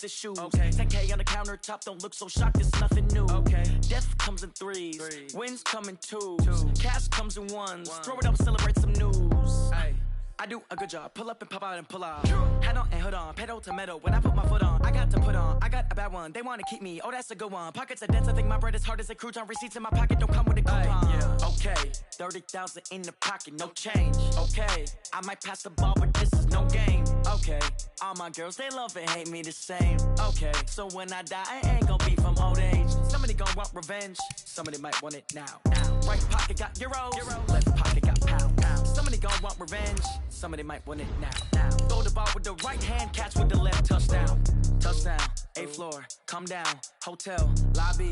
the shoes. Okay. 10K on the countertop, don't look so shocked, it's nothing new. Okay. Death comes in threes. Wins come in twos. Cash comes in ones. Throw it up, celebrate some news. Ay. I do a good job. Pull up and pop out and pull out. Head on and hood on. Pedal to metal. When I put my foot on, I got to put on. I got a bad one. They want to keep me. Oh, that's a good one. Pockets are dense. I think my bread is hard as a crouton. Receipts in my pocket don't come with a coupon. Yeah. Okay. 30,000 in the pocket. No change. Okay. I might pass the ball, but this is no game. Okay. All my girls, they love and hate me the same. Okay. So when I die, I ain't gonna be from old age. Somebody gonna want revenge. Somebody might want it now. Right pocket got euros. Left pocket got pounds. Somebody gonna want revenge. Somebody might want it now. Throw the ball with the right hand, catch with the left. Touchdown. Touchdown. 8th floor. Come down. Hotel. Lobby.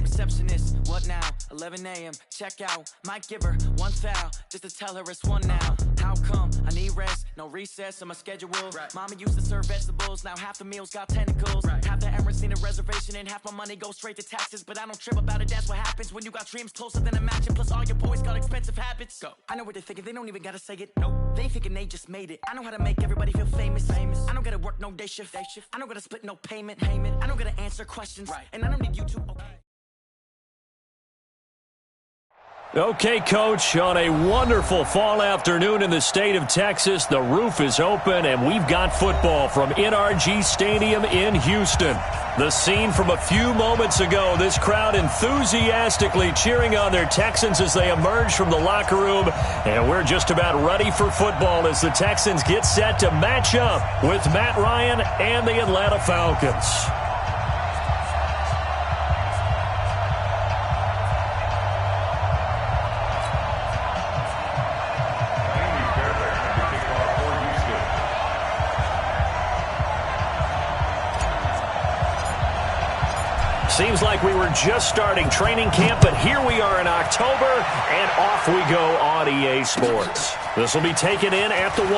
Receptionist. What now? 11 a.m. Check out. Might give her one foul just to tell her it's one now. How come? I need rest. No recess in my schedule. Right. Mama used to serve vegetables. Now half the meals got tentacles. Right. Half the Emirates need a reservation and half my money goes straight to taxes. But I don't trip about it. That's what happens when you got dreams closer than a mansion. Plus all your boys got expensive habits. Go. I know what they're thinking. They don't even gotta say it. Nope. They thinking they just made it. I know how to make everybody feel famous. I don't gotta work no day shift. I don't gotta split no payment. I don't gotta answer questions. Right. And I don't need you to. Okay. Okay, Coach, on a wonderful fall afternoon in the state of Texas, the roof is open, and we've got football from NRG Stadium in Houston. The scene from a few moments ago, this crowd enthusiastically cheering on their Texans as they emerge from the locker room, and we're just about ready for football as the Texans get set to match up with Matt Ryan and the Atlanta Falcons. Seems like we were just starting training camp, but here we are in October, and off we go on EA Sports. This will be taken in at the 1.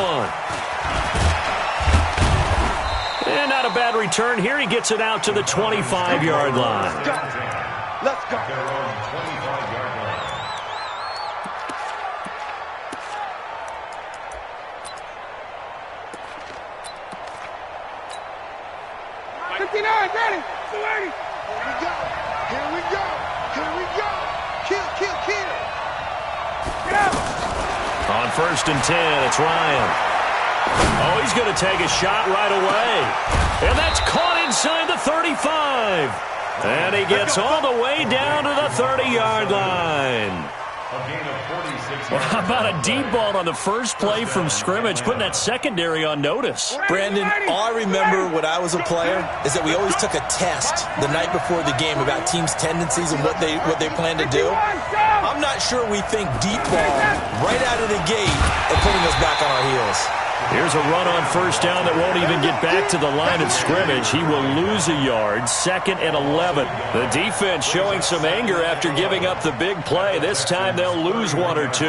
And not a bad return here. He gets it out to the 25-yard line. Let's go. Let's go. They're on 25-yard line. 59, ready. 280. Here we go. Here we go. Kill. Get out. On 1st and 10, it's Ryan. Oh, he's going to take a shot right away. And that's caught inside the 35. And he gets all the way down to the 30-yard line. A gain of 46 Well, how about a deep ball on the first play from scrimmage, putting that secondary on notice? Brandon, all I remember when I was a player is that we always took a test the night before the game about teams' tendencies and what they plan to do. I'm not sure we think deep ball right out of the gate and putting us back on our heels. Here's a run on 1st down that won't even get back to the line of scrimmage. He will lose a yard, 2nd and 11. The defense showing some anger after giving up the big play. This time they'll lose 1 or 2.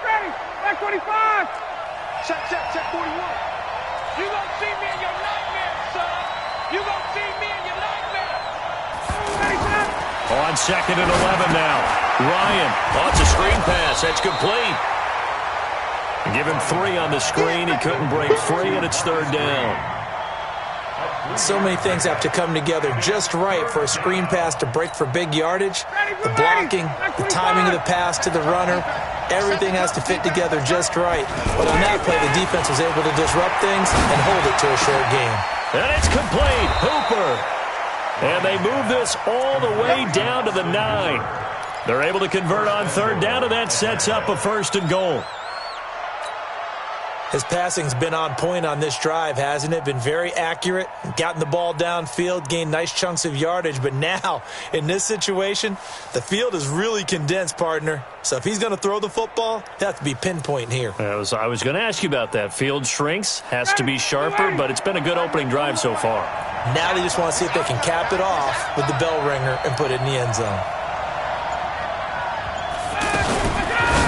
Ready. Back 25. Check 41. You gonna see me in your nightmare, son. You gonna see me in your nightmare. Ready, son. On 2nd and 11 now. Ryan, it's a screen pass. That's complete. Give him 3 on the screen. He couldn't break free, and it's 3rd down. So many things have to come together just right for a screen pass to break for big yardage. The blocking, the timing of the pass to the runner, everything has to fit together just right. But on that play, the defense was able to disrupt things and hold it to a short game. And it's complete. Hooper. And they move this all the way down to the 9. They're able to convert on 3rd down, and that sets up a 1st and goal. His passing's been on point on this drive, hasn't it? Been very accurate, gotten the ball downfield, gained nice chunks of yardage. But now, in this situation, the field is really condensed, partner. So if he's going to throw the football, it has to be pinpoint here. I was going to ask you about that. Field shrinks, has to be sharper, but it's been a good opening drive so far. Now they just want to see if they can cap it off with the bell ringer and put it in the end zone.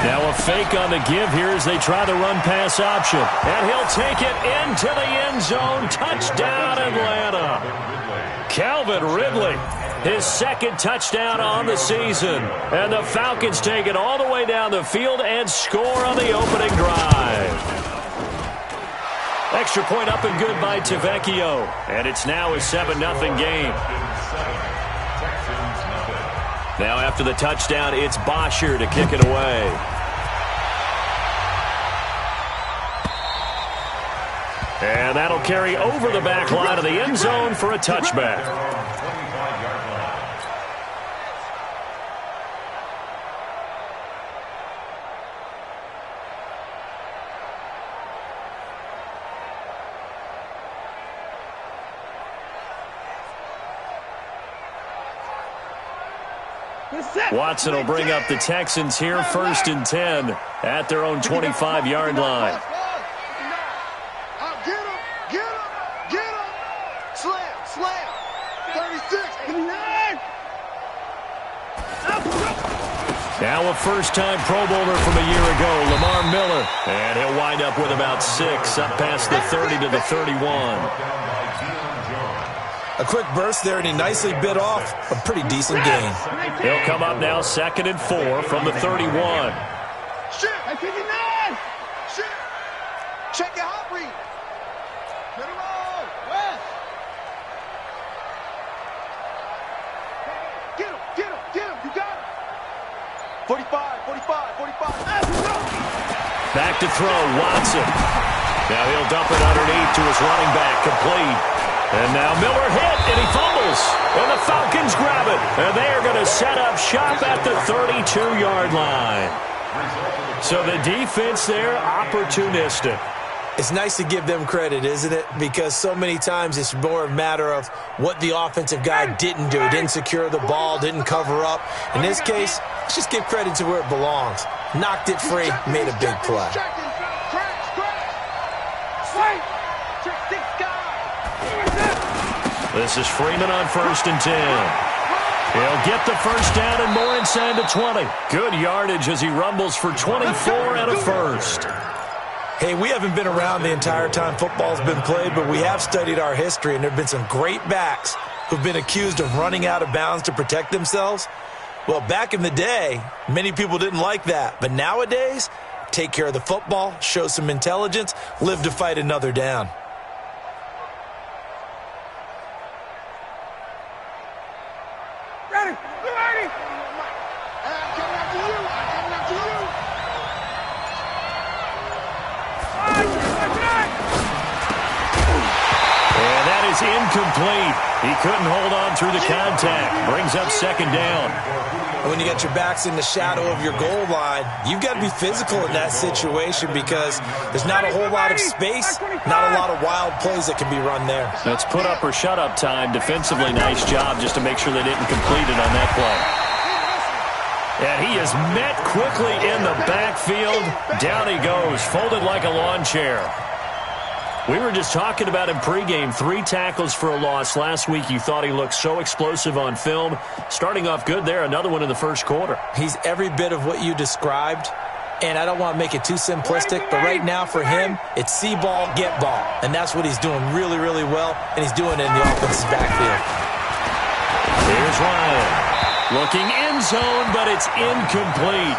Now a fake on the give here as they try the run-pass option. And he'll take it into the end zone. Touchdown, Atlanta. Calvin Ridley. his second touchdown on the season. And the Falcons take it all the way down the field and score on the opening drive. Extra point up and good by Tavecchio. And it's now a 7-0 game. Now after the touchdown, it's Bosher to kick it away. And that'll carry over the back line of the end zone for a touchback. Watson will bring up the Texans here, 1st and 10 at their own 25-yard line. Now a first-time Pro Bowler from a year ago, Lamar Miller. And he'll wind up with about 6, up past the 30 to the 31. A quick burst there, and he nicely bit off a pretty decent gain. He'll come up now 2nd and 4 from the 31. Check your hot read. Get him on. West. Get him. You got him. 45. Back to throw, Watson. Now he'll dump it underneath to his running back, complete. And now Miller hit, and he fumbles. And the Falcons grab it. And they are going to set up shop at the 32-yard line. So the defense there, opportunistic. It's nice to give them credit, isn't it? Because so many times it's more a matter of what the offensive guy didn't do. Didn't secure the ball, didn't cover up. In this case, let's just give credit to where it belongs. Knocked it free, made a big play. This is Freeman on 1st and 10. He'll get the first down and more inside the 20. Good yardage as he rumbles for 24 and a first. Hey, we haven't been around the entire time football's been played, but we have studied our history, and there have been some great backs who've been accused of running out of bounds to protect themselves. Well, back in the day, many people didn't like that. But nowadays, take care of the football, show some intelligence, live to fight another down. Incomplete. He couldn't hold on through the contact. Brings up 2nd down. When you got your backs in the shadow of your goal line, you've got to be physical in that situation because there's not a whole lot of space, not a lot of wild plays that can be run there. That's put up or shut up time. Defensively, nice job just to make sure they didn't complete it on that play. And he is met quickly in the backfield. Down he goes, folded like a lawn chair. We were just talking about him pregame. 3 tackles for a loss. Last week you thought he looked so explosive on film. Starting off good there. Another one in the first quarter. He's every bit of what you described. And I don't want to make it too simplistic, but right now for him, it's see ball, get ball. And that's what he's doing really, really well. And he's doing it in the offensive backfield. Here's Ryan. Looking end zone, but it's incomplete.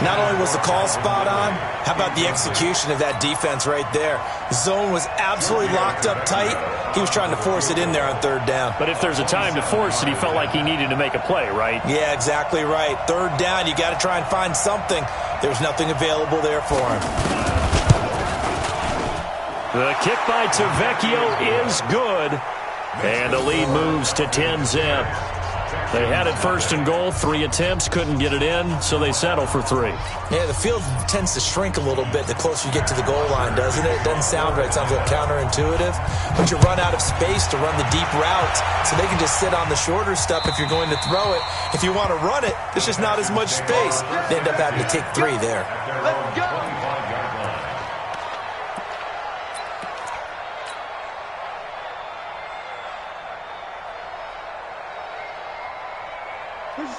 Not only was the call spot on, how about the execution of that defense right there? The zone was absolutely locked up tight. He was trying to force it in there on 3rd down. But if there's a time to force it, he felt like he needed to make a play, right? Yeah, exactly right. 3rd down, you got to try and find something. There's nothing available there for him. The kick by Tavecchio is good. And the lead moves to 10-zip. They had it 1st and goal, 3 attempts, couldn't get it in, so they settle for 3. Yeah, the field tends to shrink a little bit the closer you get to the goal line, doesn't it? It doesn't sound right. It sounds a little counterintuitive. But you run out of space to run the deep routes, so they can just sit on the shorter stuff if you're going to throw it. If you want to run it, there's just not as much space. They end up having to take 3 there. Let's go.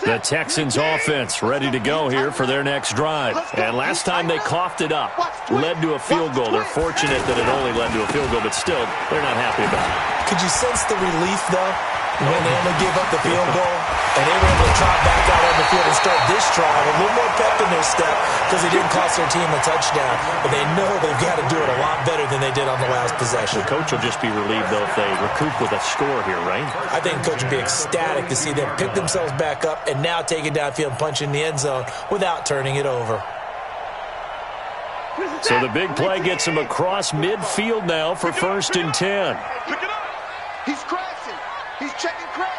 The Texans offense ready to go here for their next drive. And last time they coughed it up, led to a field goal. They're fortunate that it only led to a field goal, but still, they're not happy about it. Could you sense the relief, though, when they only gave up the field goal and they were able to trot back out on the field and start this drive a little more pep in their step because they didn't cost their team a touchdown, but they know they've got to do it a lot better than they did on the last possession. The coach will just be relieved, though, if they recoup with a score here, right? I think the coach would be ecstatic to see them pick themselves back up and now take it downfield and punch in the end zone without turning it over. So the big play gets him across midfield now for 1st and 10. Pick it up. He's crashing. He's checking crash.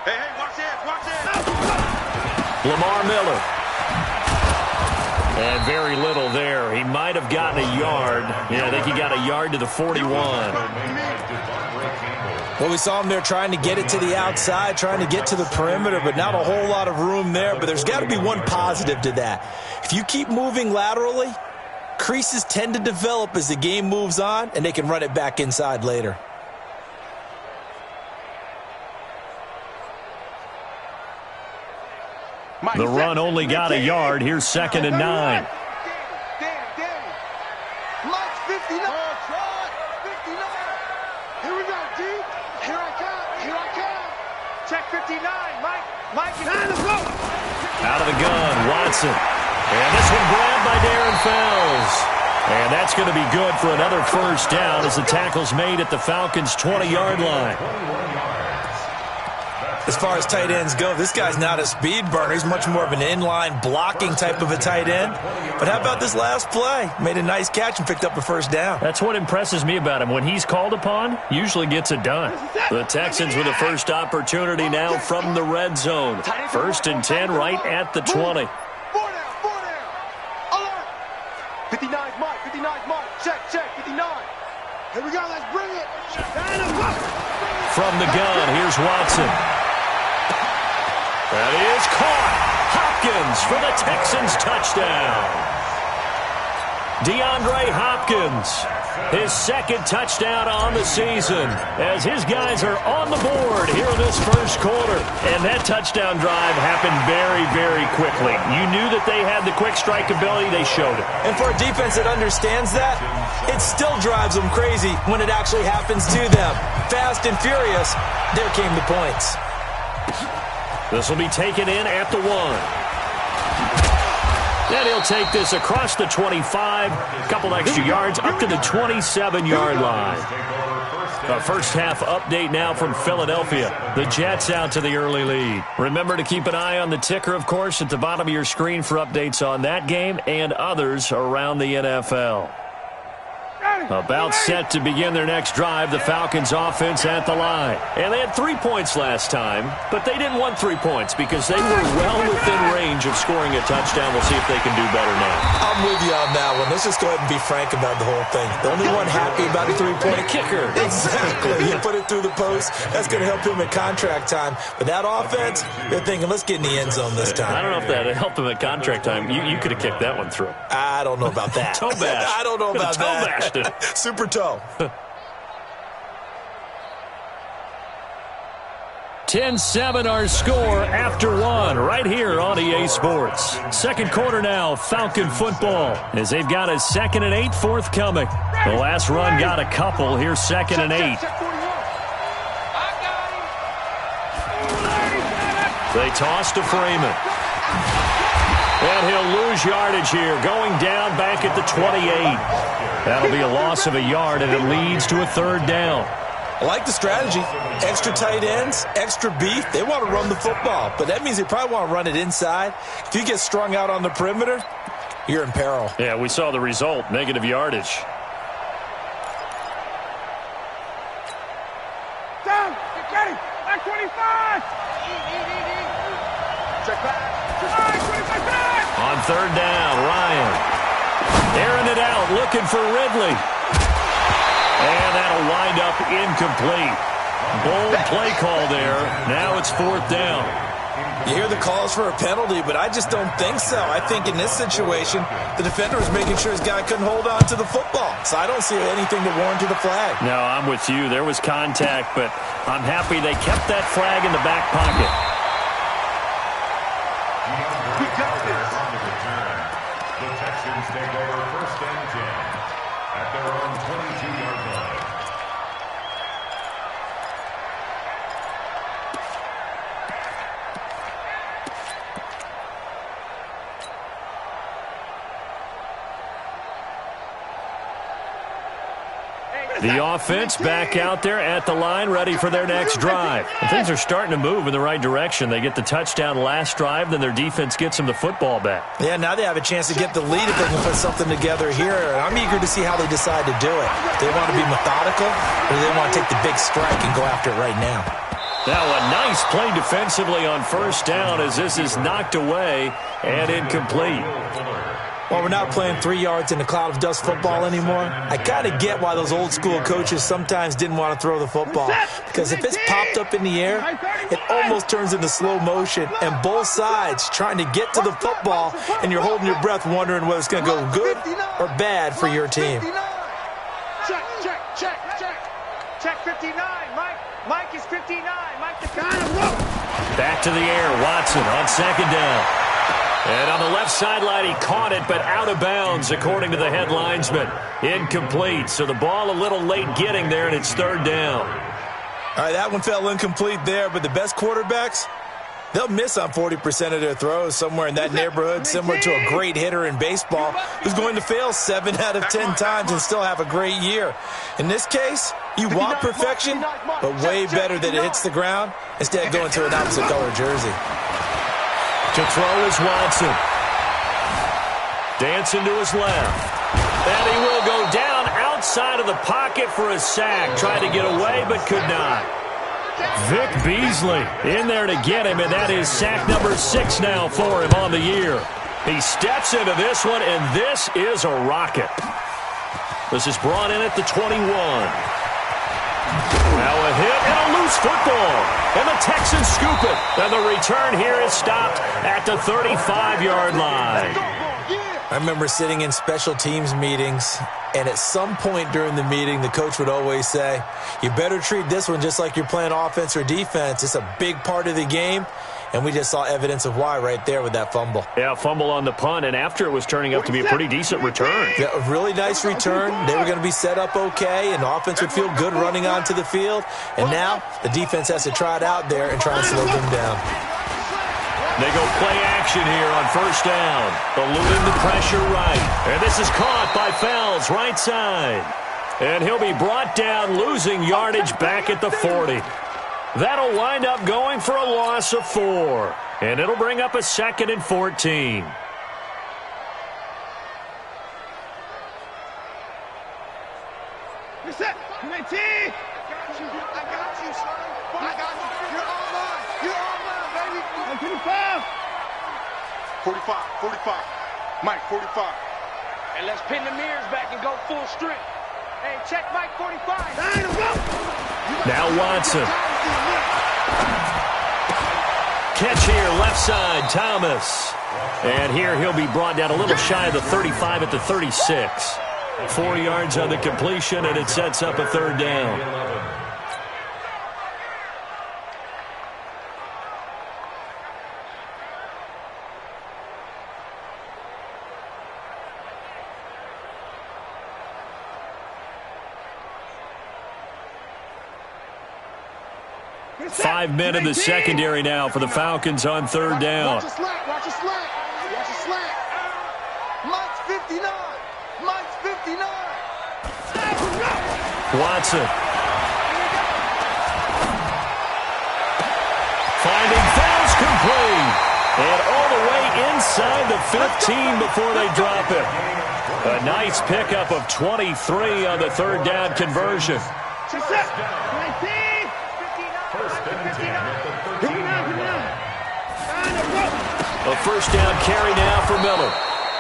Hey, watch this. Lamar Miller. And very little there. He might have gotten a yard. Yeah, I think he got a yard to the 41. Well, we saw him there trying to get it to the outside, trying to get to the perimeter, but not a whole lot of room there. But there's got to be one positive to that. If you keep moving laterally, creases tend to develop as the game moves on, and they can run it back inside later. The run only got a yard. Here's 2nd and 9. Danny. Mike's 59. 59. Here we go, D. Here I come. Check 59. Mike, let's go. Out of the gun, Watson. And this one grabbed by Darren Fells. And that's going to be good for another 1st down as the tackle's made at the Falcons' 20-yard line. As far as tight ends go, this guy's not a speed burner. He's much more of an inline blocking type of a tight end. But how about this last play? Made a nice catch and picked up a 1st down. That's what impresses me about him. When he's called upon, usually gets it done. The Texans with a first opportunity now from the red zone. 1st and 10 right at the 20. 4 down. Alert. 59's Mike. Check. 59. Here we go. Let's bring it. From the gun, here's Watson. That is caught. Hopkins for the Texans touchdown. DeAndre Hopkins, his 2nd touchdown on the season as his guys are on the board here in this 1st quarter. And that touchdown drive happened very, very quickly. You knew that they had the quick strike ability. They showed it. And for a defense that understands that, it still drives them crazy when it actually happens to them. Fast and furious, there came the points. This will be taken in at the 1. Then he'll take this across the 25, a couple extra yards up to the 27-yard line. A first half update now from Philadelphia. The Jets out to the early lead. Remember to keep an eye on the ticker, of course, at the bottom of your screen for updates on that game and others around the NFL. About set to begin their next drive, the Falcons offense at the line. And they had 3 points last time, but they didn't want 3 points because they were well within range of scoring a touchdown. We'll see if they can do better now. I'm with you on that one. Let's just go ahead and be frank about the whole thing. The only one happy about a 3-point kicker. Exactly. You put it through the post. That's going to help him at contract time. But that offense, they're thinking, let's get in the end zone this time. I don't know if that helped him at contract time. You could have kicked that one through. I don't know about that. Toe bash. I don't know about that. Toe bashed it. Super toe. 10-7 our score after 1 right here on EA Sports. 2nd quarter now, Falcon football, as they've got a 2nd and 8 forthcoming. The last run got a couple. Here's 2nd and 8. They toss to Freeman. And he'll lose yardage here, going down back at the 28. That'll be a loss of a yard, and it leads to a 3rd down. I like the strategy. Extra tight ends, extra beef. They want to run the football, but that means they probably want to run it inside. If you get strung out on the perimeter, you're in peril. Yeah, we saw the result, negative yardage. Down, get ready, back 25. Check back. On 3rd down, Ryan. Airing it out, looking for Ridley. And that'll wind up incomplete. Bold play call there. Now it's 4th down. You hear the calls for a penalty, but I just don't think so. I think in this situation, the defender was making sure his guy couldn't hold on to the football. So I don't see anything to warrant a flag. No, I'm with you. There was contact, but I'm happy they kept that flag in the back pocket. We got this. The Texans take over 1st and 10 at their own 22-yard line. The offense back out there at the line, ready for their next drive. And things are starting to move in the right direction. They get the touchdown last drive, then their defense gets them the football back. Yeah, now they have a chance to get the lead if they can put something together here. I'm eager to see how they decide to do it. Do they want to be methodical, or do they want to take the big strike and go after it right now? Now a nice play defensively on first down as this is knocked away and incomplete. Well, we're not playing 3 yards in a cloud of dust football anymore. I kind of get why those old school coaches sometimes didn't want to throw the football. Because if it's popped up in the air, it almost turns into slow motion. And both sides trying to get to the football, and you're holding your breath wondering whether it's going to go good or bad for your team. Check, check, check, check. Check 59. Mike is 59. Mike the Back to the air. Watson on second down. And on the left sideline, he caught it, but out of bounds, according to the head linesman. Incomplete. So the ball a little late getting there, and it's third down. All right, that one fell incomplete there, but the best quarterbacks, they'll miss on 40% of their throws, somewhere in that neighborhood, similar to a great hitter in baseball who's going to fail 7 out of 10 times and still have a great year. In this case, you want perfection, but way better that it hits the ground instead of going to an opposite color jersey. To throw is Watson. Dancing to his left. And he will go down outside of the pocket for a sack. Tried to get away, but could not. Vic Beasley in there to get him, and that is sack number 6 now for him on the year. He steps into this one, and this is a rocket. This is brought in at the 21. Now a hit and a loose football. And the Texans scoop it. And the return here is stopped at the 35-yard line. I remember sitting in special teams meetings, and at some point during the meeting, the coach would always say, you better treat this one just like you're playing offense or defense. It's a big part of the game. And we just saw evidence of why right there with that fumble. Yeah, fumble on the punt, and after it was turning up to be a pretty decent return. Yeah, a really nice return. They were going to be set up okay, and the offense would feel good running onto the field. And now the defense has to try it out there and try and slow them down. They go play action here on first down. Eluding the pressure right. And this is caught by Fells, right side. And he'll be brought down, losing yardage back at the 40. That'll wind up going for a loss of 4. And it'll bring up a 2nd and 14. You're set. 19. I got you, son. I got you. You're all mine. You're all mine, baby. 25. 45, 45. Mike, 45. And let's pin the mirrors back and go full strength. Hey, check Mike 45. Now Watson. Catch here, left side, Thomas. And here he'll be brought down a little shy of the 35 at the 36. 4 yards on the completion, and it sets up a third down. Five men in the secondary now for the Falcons on third down. Watch a slack, watch a slack. Watch a slack. Mike's 59. Mike's 59. Watson. Finding Fells complete. And all the way inside the 15 before they drop it. A nice pickup of 23 on the third down conversion. A first down carry now for Miller.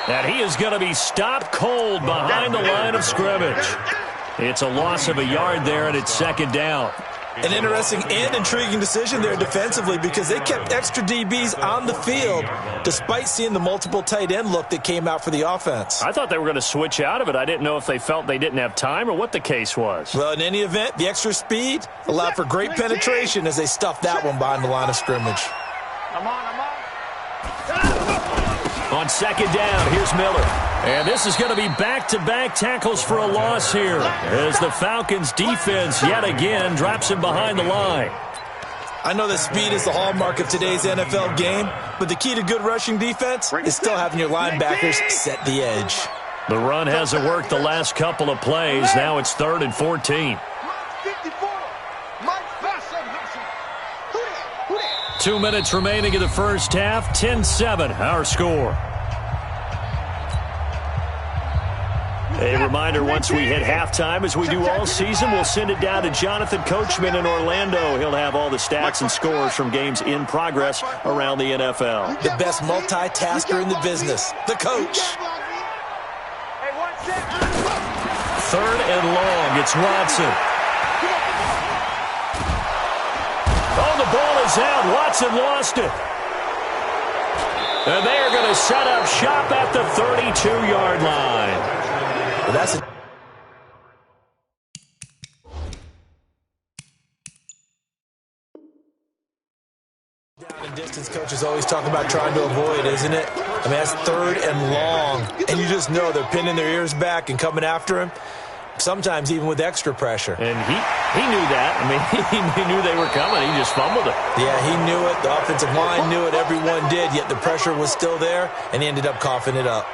And he is going to be stopped cold behind the line of scrimmage. It's a loss of a yard there, and it's second down. An interesting and intriguing decision there defensively because they kept extra DBs on the field despite seeing the multiple tight end look that came out for the offense. I thought they were going to switch out of it. I didn't know if they felt they didn't have time or what the case was. Well, in any event, the extra speed allowed for great penetration as they stuffed that one behind the line of scrimmage. I'm on. On second down, here's Miller. And this is going to be back-to-back tackles for a loss here as the Falcons' defense yet again drops him behind the line. I know that speed is the hallmark of today's NFL game, but the key to good rushing defense is still having your linebackers set the edge. The run hasn't worked the last couple of plays. Now it's 3rd and 14. 2 minutes remaining in the first half. 10-7, our score. A reminder, once we hit halftime, as we do all season, we'll send it down to Jonathan Coachman in Orlando. He'll have all the stats and scores from games in progress around the NFL. The best multitasker in the business, the coach. 3rd and long. It's Watson. Oh, the ball is out. Watson lost it. And they are going to set up shop at the 32-yard line. Well, that's a down and distance coaches always talk about trying to avoid, isn't it? I mean, that's 3rd and long. And you just know they're pinning their ears back and coming after him. Sometimes even with extra pressure. And he knew that. I mean, he knew they were coming. He just fumbled it. Yeah, he knew it. The offensive line knew it. Everyone did. Yet the pressure was still there, and he ended up coughing it up.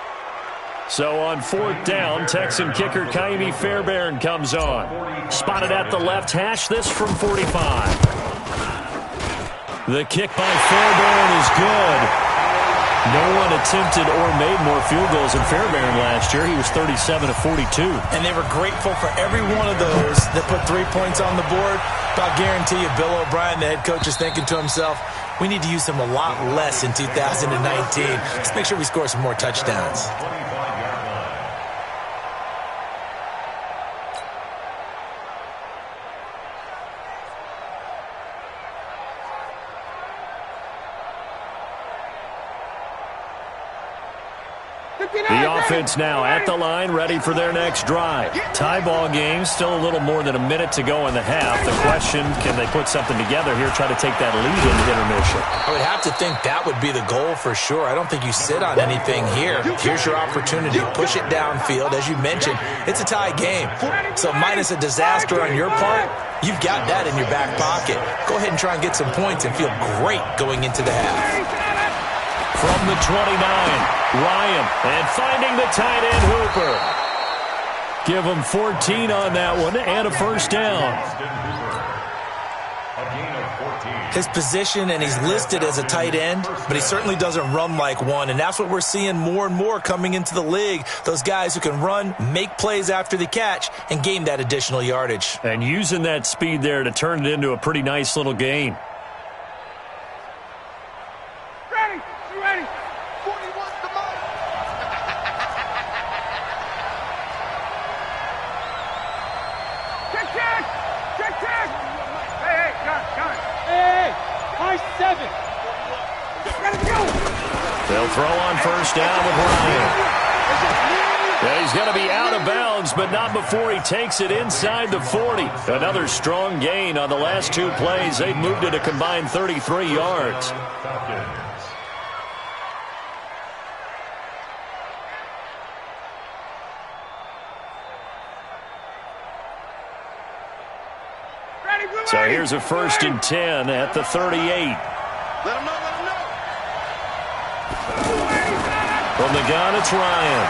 So on 4th down, Texan kicker Kaimi Fairbairn comes on. Spotted at the left hash, this from 45. The kick by Fairbairn is good. No one attempted or made more field goals than Fairbairn last year. He was 37 of 42. And they were grateful for every one of those that put 3 points on the board. But I'll guarantee you, Bill O'Brien, the head coach, is thinking to himself, we need to use him a lot less in 2019. Let's make sure we score some more touchdowns. The offense now at the line, ready for their next drive. Tie ball game, still a little more than a minute to go in the half. The question, can they put something together here, try to take that lead into intermission? I would have to think that would be the goal for sure. I don't think you sit on anything here. Here's your opportunity. Push it downfield. As you mentioned, it's a tie game. So minus a disaster on your part, you've got that in your back pocket. Go ahead and try and get some points and feel great going into the half. From the 29, Ryan, and finding the tight end Hooper. Give him 14 on that one and a first down. His position, and he's listed as a tight end, but he certainly doesn't run like one, and that's what we're seeing more and more coming into the league. Those guys who can run, make plays after the catch, and gain that additional yardage. And using that speed there to turn it into a pretty nice little gain. They'll throw on first down with Ryan. Yeah, he's going to be out of bounds, but not before he takes it inside the 40. Another strong gain on the last 2 plays. They've moved it a combined 33 yards. So here's a 1st and 10 at the 38. Let him know. From the gun, it's Ryan.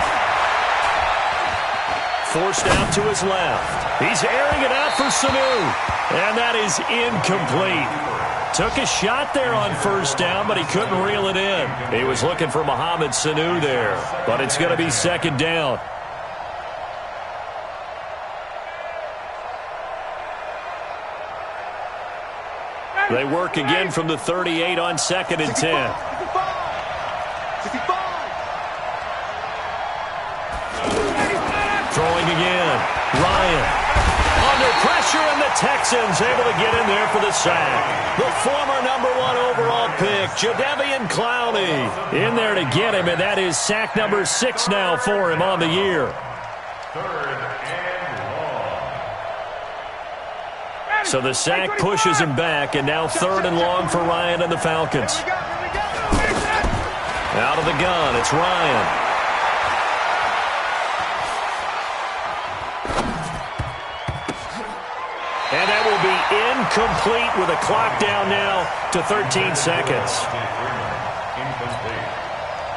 Forced out to his left. He's airing it out for Sanu. And that is incomplete. Took a shot there on first down, but he couldn't reel it in. He was looking for Mohamed Sanu there. But it's going to be 2nd down. They work again from the 38 on 2nd and 10. Throwing again. Ryan. Under pressure, and the Texans able to get in there for the sack. The former #1 overall pick, Jadeveon Clowney, in there to get him, and that is sack number 6 now for him on the year. 3rd and long. So the sack pushes him back, and now 3rd and long for Ryan and the Falcons. Out of the gun, it's Ryan. And that will be incomplete with a clock down now to 13 seconds.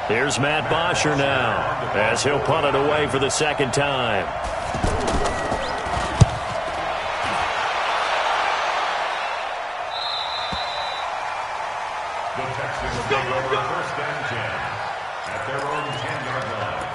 Here's Matt Bosher now, as he'll punt it away for the second time. The Texans take over 1st and 10 at their own 10-yard line.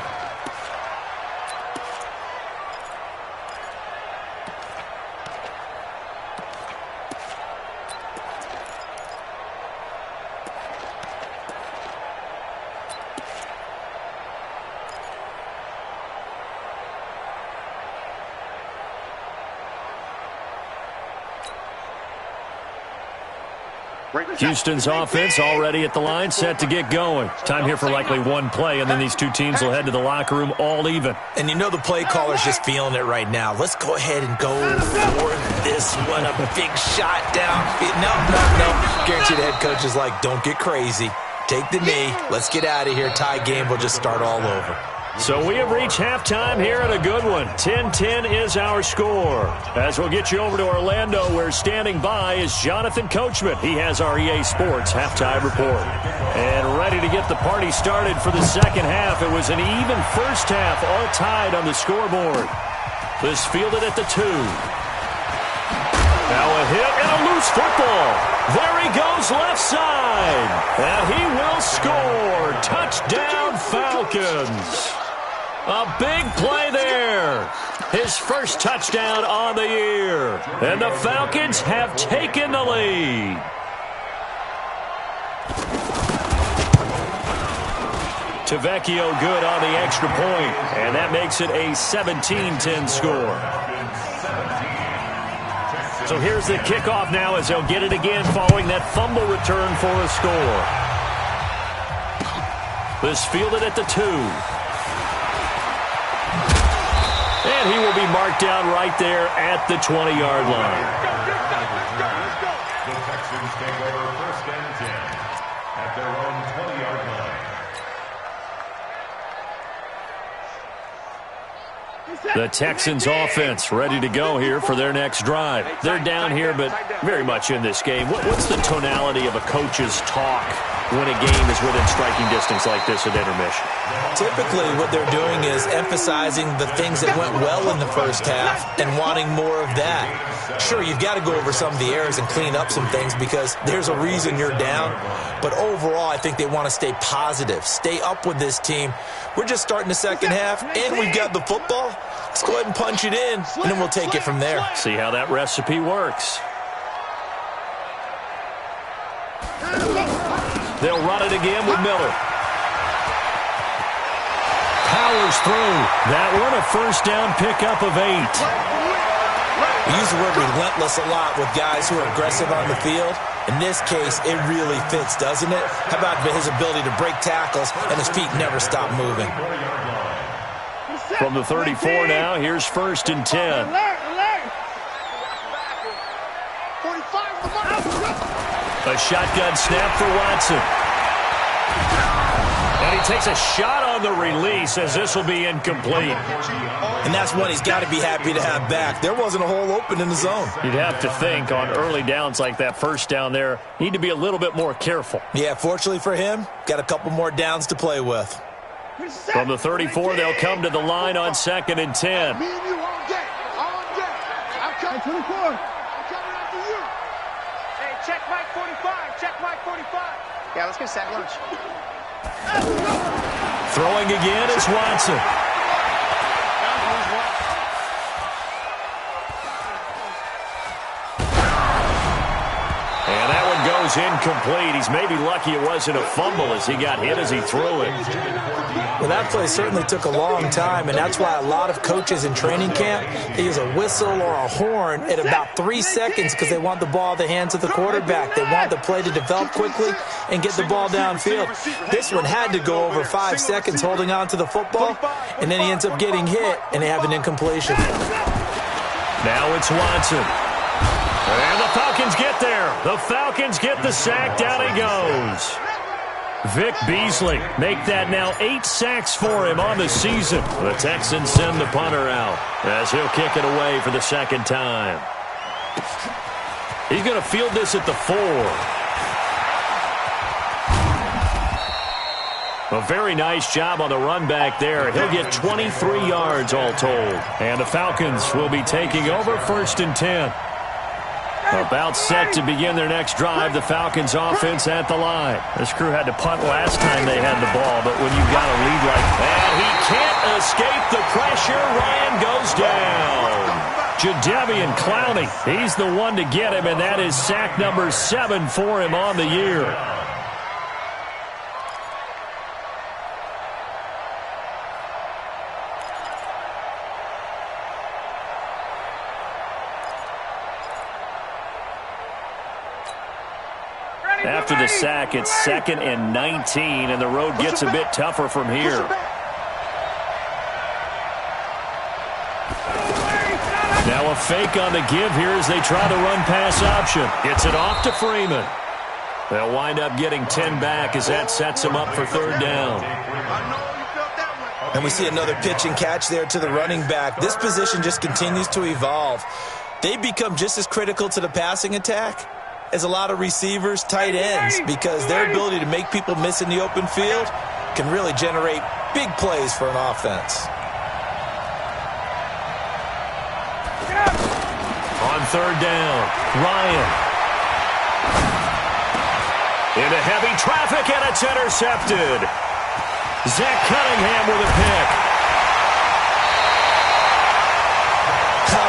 Houston's offense already at the line, set to get going. Time here for likely one play, and then these two teams will head to the locker room all even. And you know the play caller's just feeling it right now. Let's go ahead and go for this one. A big shot downfield. No. Guarantee the head coach is like, don't get crazy. Take the knee. Let's get out of here. Tie game. We'll just start all over. So we have reached halftime here at a good one. 10-10 is our score. As we'll get you over to Orlando, where standing by is Jonathan Coachman. He has our EA Sports halftime report. And ready to get the party started for the second half. It was an even first half, all tied on the scoreboard. This fielded at the 2. Now a hit and a loose football. There he goes left side. And he will score. Touchdown Falcons. A big play there. His first touchdown on the year. And the Falcons have taken the lead. Tavecchio good on the extra point. And that makes it a 17-10 score. So here's the kickoff now as they'll get it again following that fumble return for a score. This fielded at the 2. And he will be marked down right there at the 20-yard line. The Texans take over 1st and 10 at their own 20-yard line. The Texans offense ready to go here for their next drive. They're down here, but very much in this game. What's the tonality of a coach's talk when a game is within striking distance like this at intermission? Typically, what they're doing is emphasizing the things that went well in the first half and wanting more of that. Sure, you've got to go over some of the errors and clean up some things because there's a reason you're down. But overall, I think they want to stay positive, stay up with this team. We're just starting the second half, and we've got the football. Let's go ahead and punch it in, and then we'll take it from there. See how that recipe works. They'll run it again with Miller. Powers through. That one a first down pickup of 8. We use the word relentless a lot with guys who are aggressive on the field. In this case, it really fits, doesn't it? How about his ability to break tackles and his feet never stop moving? From the 34 now, here's 1st and 10. A shotgun snap for Watson. And he takes a shot on the release as this will be incomplete. And that's one he's got to be happy to have back. There wasn't a hole open in the zone. You'd have to think on early downs like that first down there, need to be a little bit more careful. Yeah, fortunately for him, got a couple more downs to play with. From the 34, they'll come to the line on 2nd and 10. Me and you all day. I'm coming. 24. I'm coming after you. Hey, check Mike 45. Check Mike 45. Yeah, let's go sack lunch. Throwing again is Watson. And that one goes incomplete. He's maybe lucky it wasn't a fumble as he got hit as he threw it. Well, that play certainly took a long time, and that's why a lot of coaches in training camp, they use a whistle or a horn at about 3 seconds because they want the ball in the hands of the quarterback. They want the play to develop quickly and get the ball downfield. This one had to go over 5 seconds holding on to the football, and then he ends up getting hit, and they have an incompletion. Now it's Watson. And the Falcons get there. The Falcons get the sack. Down he goes. Vic Beasley make that now 8 sacks for him on the season. The Texans send the punter out as he'll kick it away for the second time. He's going to field this at the 4. A very nice job on the run back there. He'll get 23 yards all told. And the Falcons will be taking over 1st and 10. About set to begin their next drive, the Falcons offense at the line. This crew had to punt last time they had the ball, but when you've got a lead like that, he can't escape the pressure. Ryan goes down. Jadeveon Clowney, he's the one to get him, and that is sack number 7 for him on the year. After the sack, it's 2nd and 19, and the road gets a bit tougher from here. Now a fake on the give here as they try the run-pass option. Gets it off to Freeman. They'll wind up getting 10 back as that sets them up for 3rd down. And we see another pitch and catch there to the running back. This position just continues to evolve. They become just as critical to the passing attack as a lot of receivers, tight ends, because their ability to make people miss in the open field can really generate big plays for an offense. On 3rd down, Ryan. Into heavy traffic, and it's intercepted. Zach Cunningham with a pick.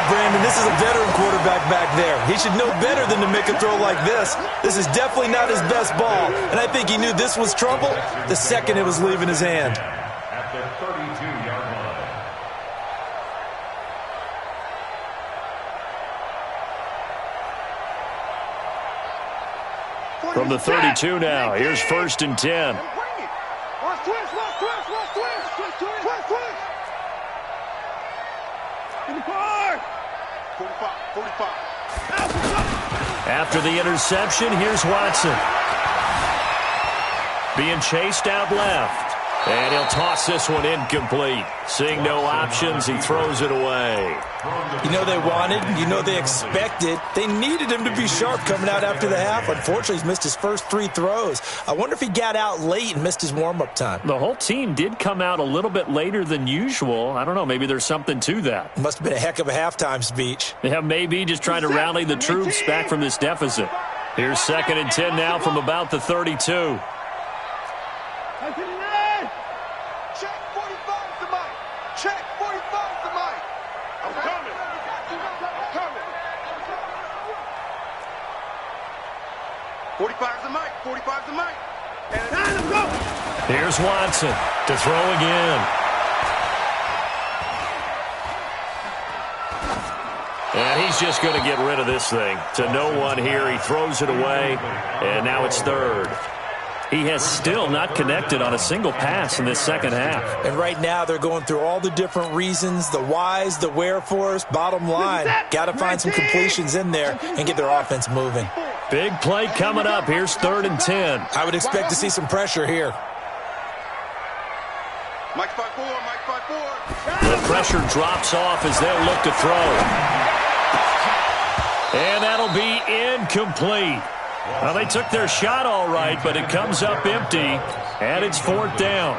Brandon, this is a veteran quarterback back there. He should know better than to make a throw like this. This is definitely not his best ball, and I think he knew this was trouble the second it was leaving his hand. At the 32-yard line. From the 32 now, here's 1st and 10. After the interception, here's Watson. Being chased out left. And he'll toss this one incomplete. Seeing no options, he throws it away. You know they wanted, you know they expected. They needed him to be sharp coming out after the half. Unfortunately, he's missed his first 3 throws. I wonder if he got out late and missed his warm-up time. The whole team did come out a little bit later than usual. I don't know, maybe there's something to that. Must have been a heck of a halftime speech. Yeah, maybe just trying to rally the troops back from this deficit. Here's 2nd and 10 now from about the 32. Check 45's the mic. Check 45's the mic. I'm coming. I'm coming. 45's the mic. 45's the mic. And let's go. Here's Watson to throw again. And he's just going to get rid of this thing. To no one here. He throws it away, and now it's 3rd. He has still not connected on a single pass in this second half. And right now they're going through all the different reasons, the whys, the wherefores. Bottom line, got to find some completions in there and get their offense moving. Big play coming up. Here's 3rd and 10. I would expect to see some pressure here. Mike 5-4, Mike 5-4. The pressure drops off as they'll look to throw. And that'll be incomplete. Well, they took their shot all right, but it comes up empty, and it's 4th down.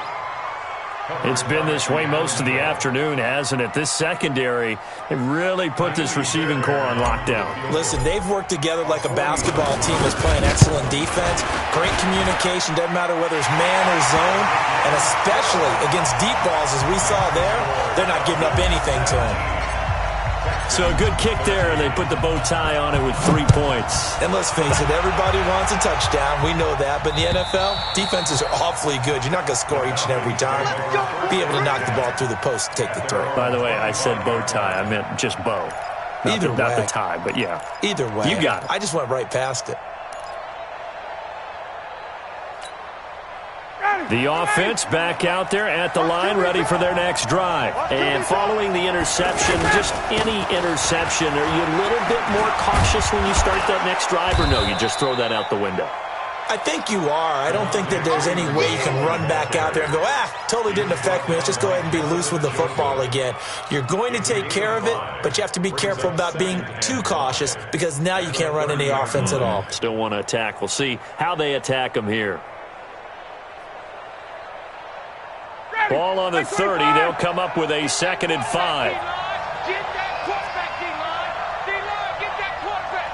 It's been this way most of the afternoon, hasn't it? This secondary, they really put this receiving core on lockdown. Listen, they've worked together like a basketball team that's playing excellent defense. Great communication, doesn't matter whether it's man or zone, and especially against deep balls, as we saw there, they're not giving up anything to them. So a good kick there, and they put the bow tie on it with 3 points. And let's face it, everybody wants a touchdown. We know that. But in the NFL, defenses are awfully good. You're not going to score each and every time. Be able to knock the ball through the post and take the throw. By the way, I said bow tie. I meant just bow. Not the tie, but yeah. Either way. You got it. I just went right past it. The offense back out there at the line, ready for their next drive. And following the interception, just any interception, are you a little bit more cautious when you start that next drive, or no, you just throw that out the window? I think you are. I don't think that there's any way you can run back out there and go, totally didn't affect me. Let's just go ahead and be loose with the football again. You're going to take care of it, but you have to be careful about being too cautious because now you can't run any offense at all. Still want to attack. We'll see how they attack them here. Ball on the 30. They'll come up with a 2nd and 5. Get that quarterback, D-line. D-line, get that quarterback.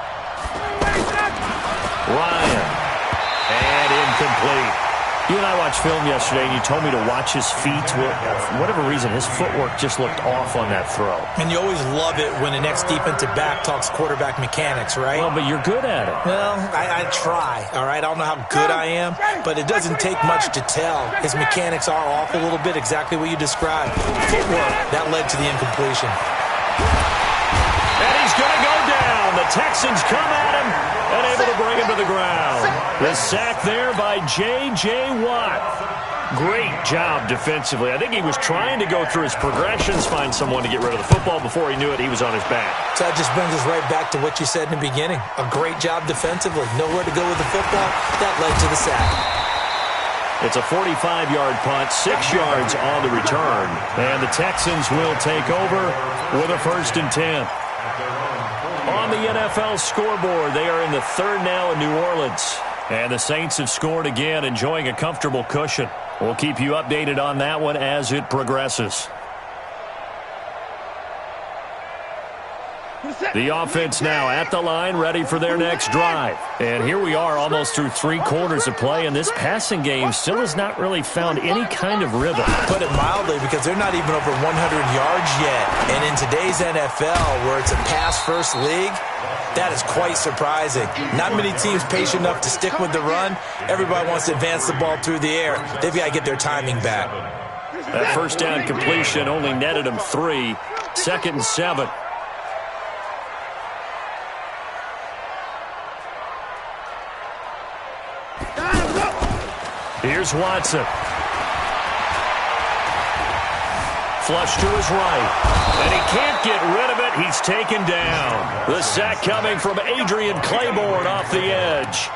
Ryan. And incomplete. You and I watched film yesterday, and you told me to watch his feet. Well, for whatever reason, his footwork just looked off on that throw. And you always love it when the next defensive back talks quarterback mechanics, right? Well, but you're good at it. Well, I try, all right? I don't know how good I am, but it doesn't take much to tell. His mechanics are off a little bit, exactly what you described. Footwork, that led to the incompletion. And he's going to go down. The Texans come at him and able to bring him to the ground. The sack there by J.J. Watt. Great job defensively. I think he was trying to go through his progressions, find someone to get rid of the football. Before he knew it, he was on his back. So that just brings us right back to what you said in the beginning. A great job defensively. Nowhere to go with the football. That led to the sack. It's a 45-yard punt, 6 yards on the return. And the Texans will take over with a 1st and 10. On the NFL scoreboard, they are in the 3rd now in New Orleans. And the Saints have scored again, enjoying a comfortable cushion. We'll keep you updated on that one as it progresses. The offense now at the line, ready for their next drive. And here we are almost through 3 quarters of play, and this passing game still has not really found any kind of rhythm. Put it mildly, because they're not even over 100 yards yet. And in today's NFL, where it's a pass-first league, that is quite surprising. Not many teams patient enough to stick with the run. Everybody wants to advance the ball through the air. They've got to get their timing back. That first down completion only netted them 3. 2nd and 7. Here's Watson. Flush to his right. And he can't get rid of it. He's taken down. The sack coming from Adrian Claiborne off the edge.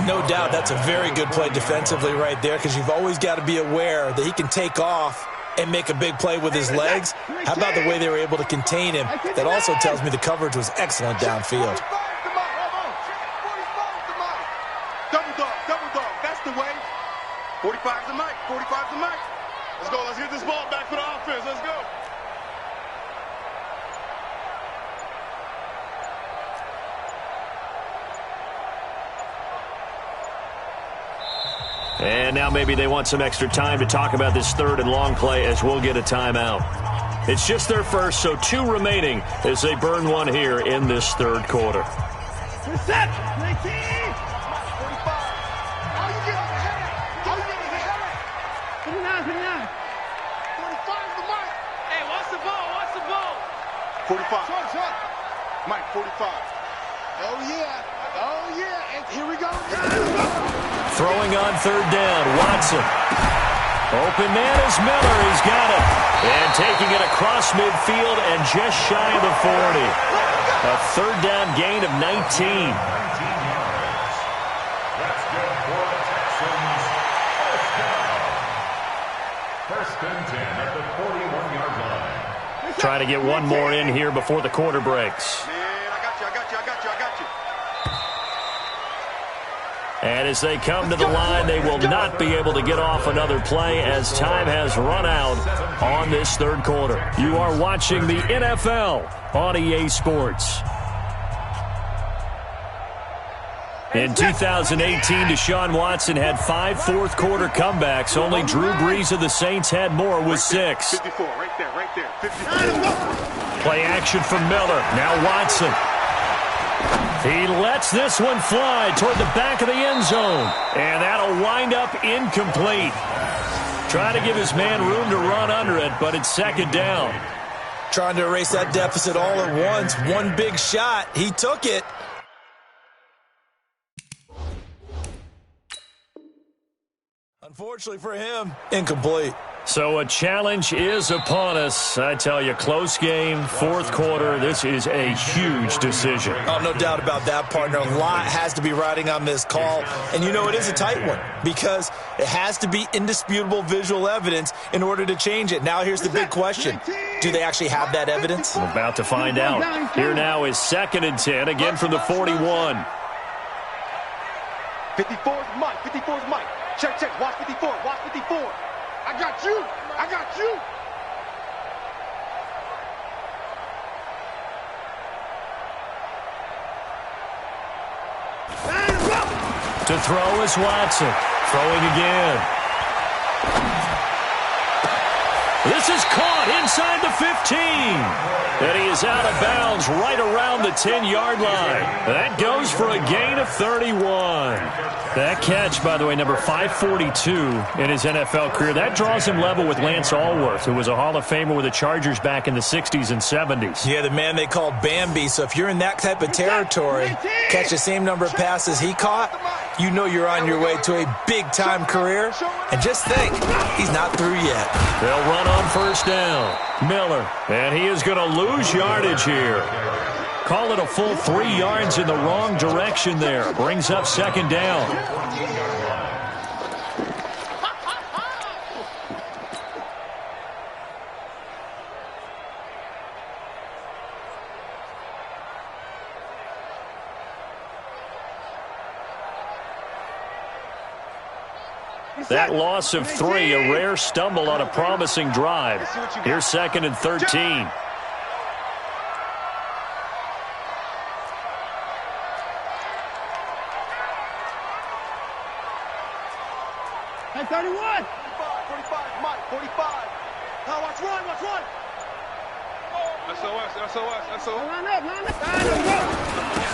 No doubt that's a very good play defensively right there, because you've always got to be aware that he can take off and make a big play with his legs. How about the way they were able to contain him? That also tells me the coverage was excellent downfield. Double dog, that's the way. 45's the mic, 45's the mic. Let's go, let's get this ball back for the offense, let's go. And now maybe they want some extra time to talk about this 3rd and long play, as we'll get a timeout. It's just their first, so 2 remaining as they burn one here in this 3rd quarter. Set. 19. 45. Mike, 45. Oh, yeah. And here we go. Throwing on 3rd down, Watson. Open man is Miller. He's got it. And taking it across midfield and just shy of the 40. A 3rd down gain of 19. That's good for the Texans. First and 10 at the 41-yard line. Trying to get one more in here before the quarter breaks. Man, I got you. And as they come to the line, they will not be able to get off another play as time has run out on this 3rd quarter. You are watching the NFL on EA Sports. In 2018, Deshaun Watson had 5 fourth-quarter comebacks. Only Drew Brees of the Saints had more with 6. 54, right there. 54. Play action from Miller. Now Watson. He lets this one fly toward the back of the end zone. And that'll wind up incomplete. Trying to give his man room to run under it, but it's 2nd down. Trying to erase that deficit all at once. One big shot. He took it. Unfortunately for him, incomplete. So a challenge is upon us. I tell you, close game, 4th quarter. This is a huge decision. Oh, no doubt about that, partner. A lot has to be riding on this call. And you know, it is a tight one because it has to be indisputable visual evidence in order to change it. Now here's the big question. Do they actually have that evidence? I'm about to find out. Here now is 2nd and 10, again from the 41. 54's Mike. Check. Watch 54. I got you. I got you. To throw is Watson. Throwing again. This is caught inside the 15. And he is out of bounds right around the 10-yard line. That goes for a gain of 31. That catch, by the way, number 542 in his NFL career. That draws him level with Lance Allworth, who was a Hall of Famer with the Chargers back in the 60s and 70s. Yeah, the man they called Bambi. So if you're in that type of territory, catch the same number of passes he caught, you know you're on your way to a big-time career. And just think, he's not through yet. They'll run on first down. Miller, and he is going to lose yardage here. Call it a full 3 yards in the wrong direction there. Brings up second down. That loss of 3, a rare stumble on a promising drive. Here's second and 13. Hey, 31. 45, Mike, 45. Now watch run, watch run. SOS. Line up.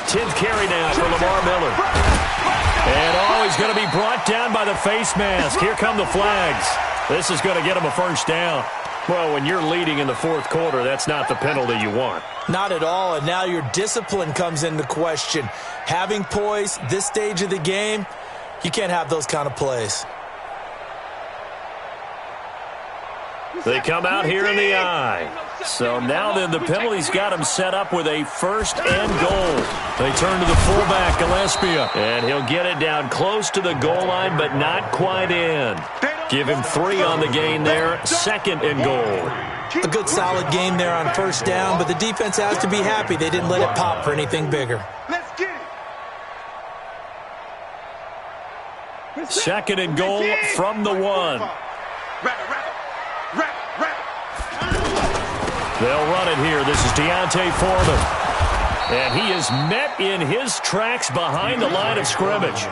10th carry now for Lamar Miller. And he's going to be brought down by the face mask. Here come the flags. This is going to get him a first down. Well, when you're leading in the fourth quarter, that's not the penalty you want. Not at all, and now your discipline comes into question. Having poise this stage of the game, you can't have those kind of plays. They come out here in the eye. So now then the penalty's got him set up with a first and goal. They turn to the fullback, Gillespie, and he'll get it down close to the goal line, but not quite in. Give him 3 on the gain there, second and goal. A good solid game there on first down, but the defense has to be happy they didn't let it pop for anything bigger. Let's get it. Second and goal from the 1. They'll run it here. This is Deontay Foreman. And he is met in his tracks behind the line of scrimmage.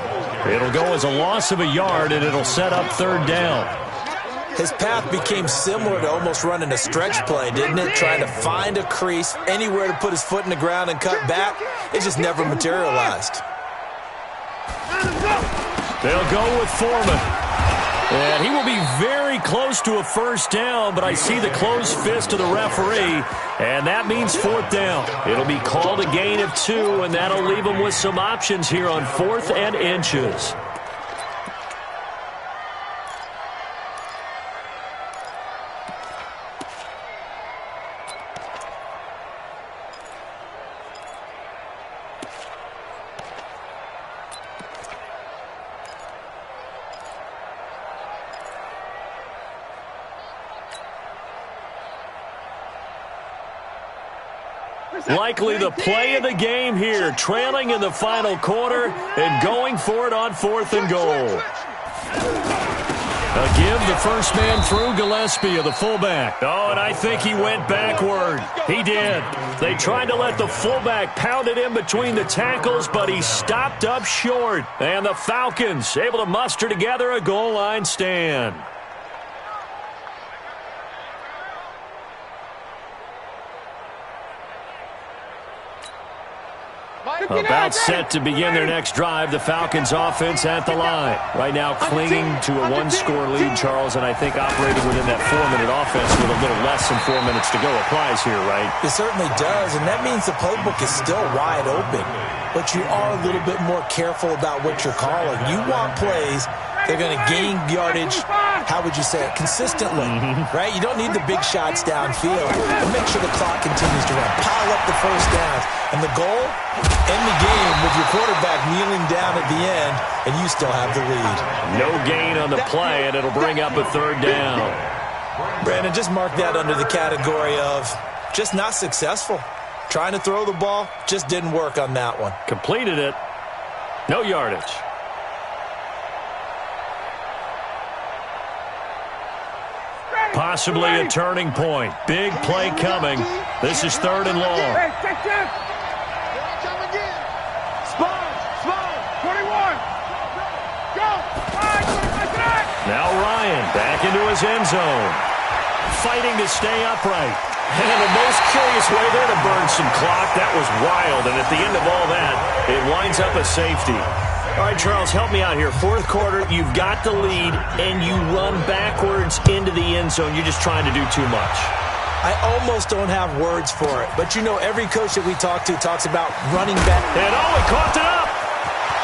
It'll go as a loss of a yard, and it'll set up third down. His path became similar to almost running a stretch play, didn't it? Trying to find a crease, anywhere to put his foot in the ground and cut back. It just never materialized. They'll go with Foreman. And he will be very close to a first down, but I see the closed fist of the referee, and that means fourth down. It'll be called a gain of 2, and that'll leave him with some options here on 4th and inches. Likely the play of the game here, trailing in the final quarter and going for it on 4th and goal. Give the first man through, Gillespie, the fullback. Oh, and I think he went backward. He did. They tried to let the fullback pound it in between the tackles, but he stopped up short. And the Falcons able to muster together a goal line stand. About set to begin their next drive. The Falcons offense at the line. Right now clinging to a 1-score lead, Charles, and I think operating within that 4-minute offense with a little less than 4 minutes to go applies here, right? It certainly does, and that means the playbook is still wide open. But you are a little bit more careful about what you're calling. You want plays they're going to gain yardage, how would you say it, consistently, right? You don't need the big shots downfield, but make sure the clock continues to run. Pile up the first downs. And the goal, end the game with your quarterback kneeling down at the end, and you still have the lead. No gain on the play, and it'll bring up a third down. Brandon, just mark that under the category of just not successful. Trying to throw the ball, just didn't work on that one. Completed it. No yardage. Possibly a turning point. Big play coming. This is 3rd and long. Hey, check. Small. 21. Go. Now Ryan back into his end zone. Fighting to stay upright. And the most curious way there to burn some clock. That was wild. And at the end of all that, it winds up a safety. All right, Charles, help me out here. 4th quarter, you've got the lead, and you run backwards into the end zone. You're just trying to do too much. I almost don't have words for it. But, you know, every coach that we talk to talks about running back. And he coughed it up.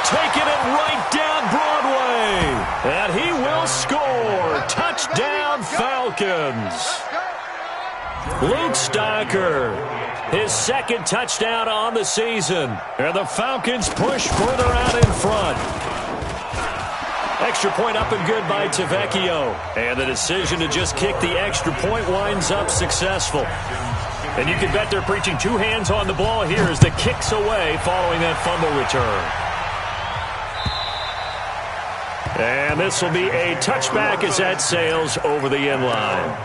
Taking it right down Broadway. And he will score. Touchdown, Falcons. Luke Stocker, his 2nd touchdown on the season. And the Falcons push further out in front. Extra point up and good by Tavecchio. And the decision to just kick the extra point winds up successful. And you can bet they're preaching 2 hands on the ball here as the kick's away following that fumble return. And this will be a touchback as that sails over the end line.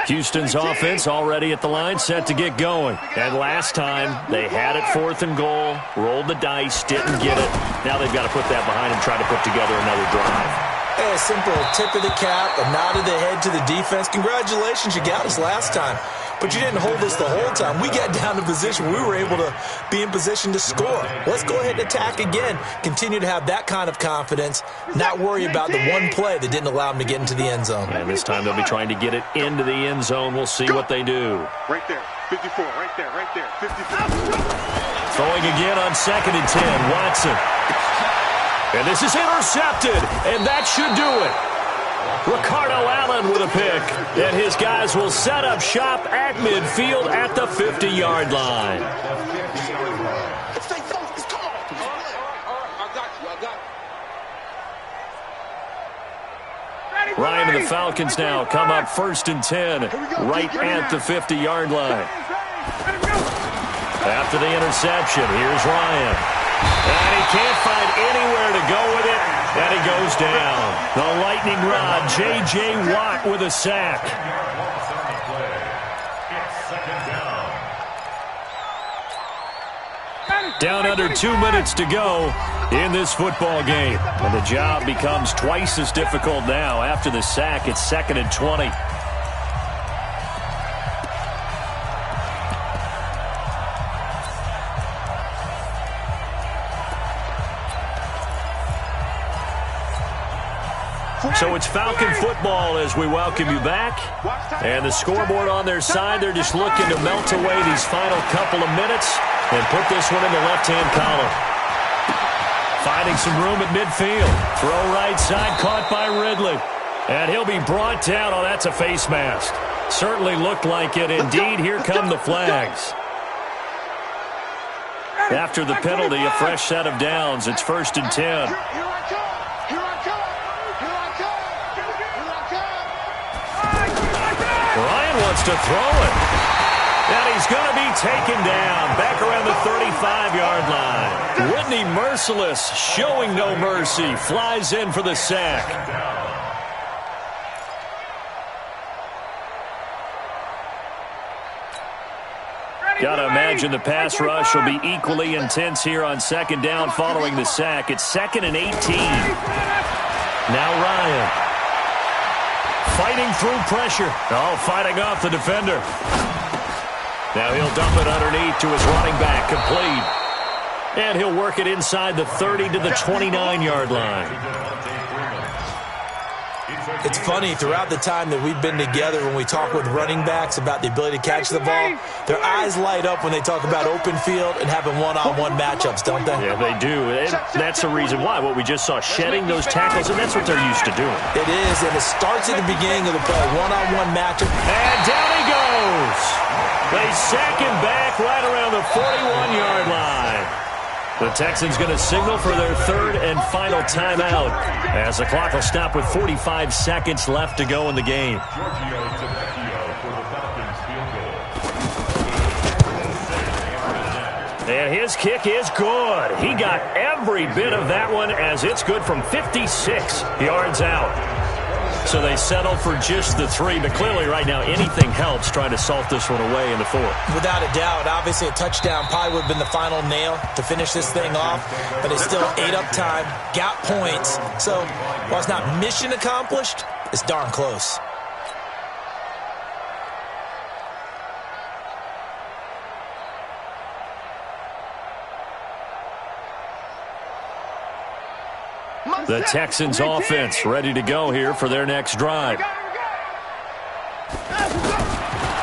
Houston's offense already at the line, set to get going. And last time, they had it 4th and goal, rolled the dice, didn't get it. Now they've got to put that behind and try to put together another drive. Hey, a simple tip of the cap, a nod of the head to the defense. Congratulations, you got us last time. But you didn't hold us the whole time. We got down to position. We were able to be in position to score. Let's go ahead and attack again. Continue to have that kind of confidence. Not worry about the one play that didn't allow them to get into the end zone. And this time they'll be trying to get it into the end zone. We'll see what they do. Right there. 54. Right there. 54. Throwing again on 2nd and 10. Watson. And this is intercepted. And that should do it. Ricardo Allen with a pick. And his guys will set up shop at midfield at the 50-yard line. Stay focused. Come on. I got you. Ryan and the Falcons now come up 1st and 10 right at the 50-yard line. After the interception, here's Ryan. And he can't find anywhere to go with it. And he goes down. The lightning rod, J.J. Watt with a sack. Down under 2 minutes to go in this football game. And the job becomes twice as difficult now. After the sack, it's 2nd and 20. So it's Falcon football as we welcome you back. And the scoreboard on their side, they're just looking to melt away these final couple of minutes and put this one in the left-hand column. Finding some room at midfield. Throw right side, caught by Ridley. And he'll be brought down. Oh, that's a face mask. Certainly looked like it. Indeed, here come the flags. After the penalty, a fresh set of downs. It's 1st and 10. Ryan wants to throw it. And he's going to be taken down back around the 35-yard line. Whitney Merciless, showing no mercy, flies in for the sack. Got to imagine the pass rush will be equally intense here on 2nd down following the sack. It's 2nd and 18. Now Ryan. Fighting through pressure. Oh, fighting off the defender. Now he'll dump it underneath to his running back. Complete. And he'll work it inside the 30 to the 29-yard line. It's funny, throughout the time that we've been together, when we talk with running backs about the ability to catch the ball, their eyes light up when they talk about open field and having one-on-one matchups, don't they? Yeah, they do. And that's the reason why. What we just saw, shedding those tackles, and that's what they're used to doing. It is, and it starts at the beginning of the play, one-on-one matchup. And down he goes. They sack him back right around the 41-yard line. The Texans going to signal for their 3rd and final timeout as the clock will stop with 45 seconds left to go in the game. And his kick is good. He got every bit of that one as it's good from 56 yards out. So they settle for just the 3, but clearly right now anything helps trying to salt this one away in the 4th. Without a doubt, obviously a touchdown probably would have been the final nail to finish this thing off, but they still ate up time, got points. So while it's not mission accomplished, it's darn close. The Texans offense ready to go here for their next drive.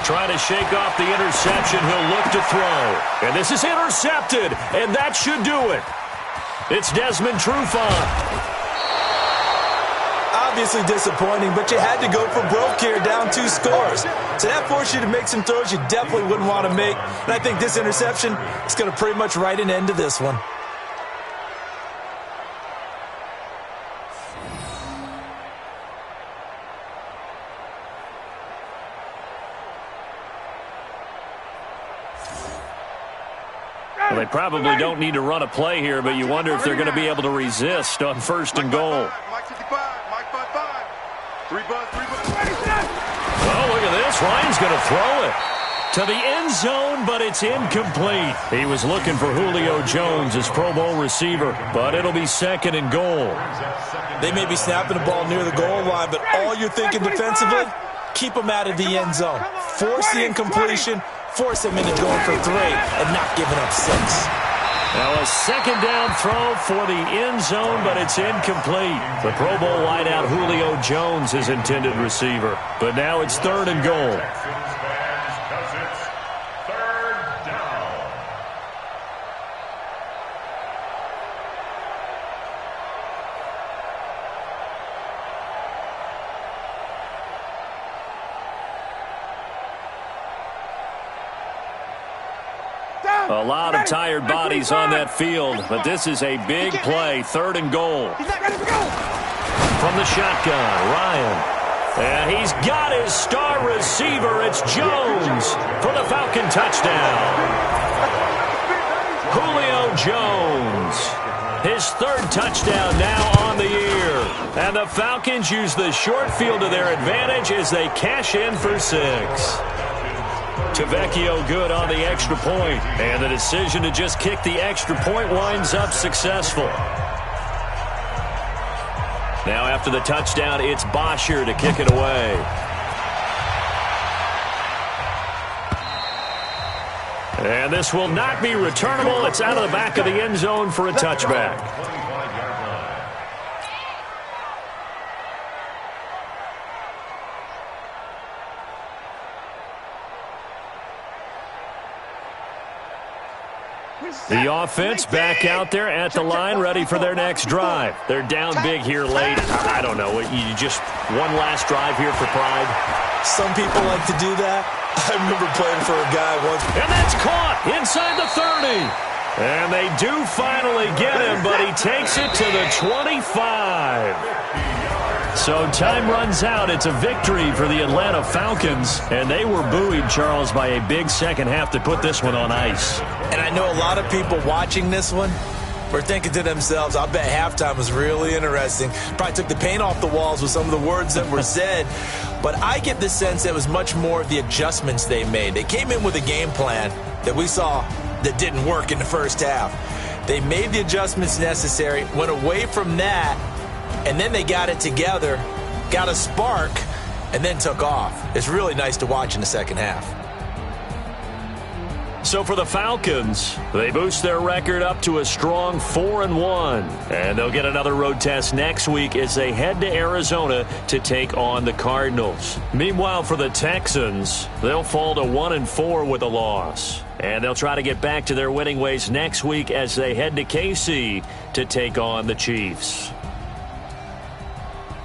Trying to shake off the interception. He'll look to throw. And this is intercepted. And that should do it. It's Desmond Trufant. Obviously disappointing, but you had to go for broke here, down 2 scores. So that forced you to make some throws you definitely wouldn't want to make. And I think this interception is going to pretty much write an end to this one. Well, they probably don't need to run a play here, but you wonder if they're going to be able to resist on 1st and goal. Mike 55, Mike 55. 3 buzz. Oh, look at this. Ryan's going to throw it to the end zone, but it's incomplete. He was looking for Julio Jones, his Pro Bowl receiver, but it'll be 2nd and goal. They may be snapping the ball near the goal line, but all you're thinking defensively, keep them out of the end zone. Force the incompletion. Force him into going for 3 and not giving up 6. Now a 2nd down throw for the end zone, but it's incomplete. The Pro Bowl wideout Julio Jones, his intended receiver. But now it's 3rd and goal. A lot of tired bodies on that field, but this is a big play, 3rd and goal. From the shotgun, Ryan. And he's got his star receiver. It's Jones for the Falcon touchdown. Julio Jones, his 3rd touchdown now on the year. And the Falcons use the short field to their advantage as they cash in for 6. Tavecchio good on the extra point, and the decision to just kick the extra point winds up successful. Now after the touchdown, it's Bosher to kick it away. And this will not be returnable. It's out of the back of the end zone for a touchback. The offense back out there at the line, ready for their next drive. They're down big here late. I don't know. You just one last drive here for pride. Some people like to do that. I remember playing for a guy once. And that's caught inside the 30. And they do finally get him, but he takes it to the 25. So time runs out. It's a victory for the Atlanta Falcons. And they were buoyed, Charles, by a big second half to put this one on ice. And I know a lot of people watching this one were thinking to themselves, I bet halftime was really interesting. Probably took the paint off the walls with some of the words that were said. But I get the sense that it was much more of the adjustments they made. They came in with a game plan that we saw that didn't work in the first half. They made the adjustments necessary, went away from that, and then they got it together, got a spark, and then took off. It's really nice to watch in the second half. So for the Falcons, they boost their record up to a strong 4-1. And they'll get another road test next week as they head to Arizona to take on the Cardinals. Meanwhile, for the Texans, they'll fall to 1-4 with a loss. And they'll try to get back to their winning ways next week as they head to KC to take on the Chiefs.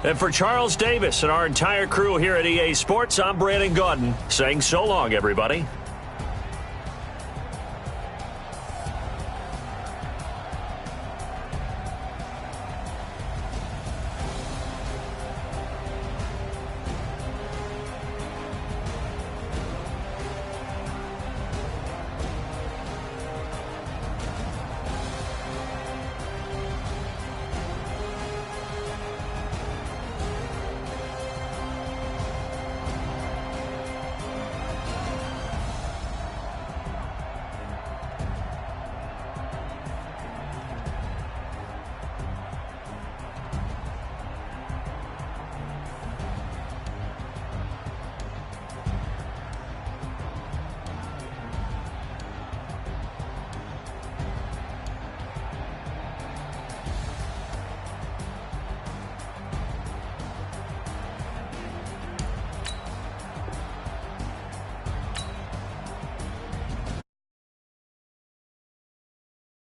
And for Charles Davis and our entire crew here at EA Sports, I'm Brandon Gaudin saying so long, everybody.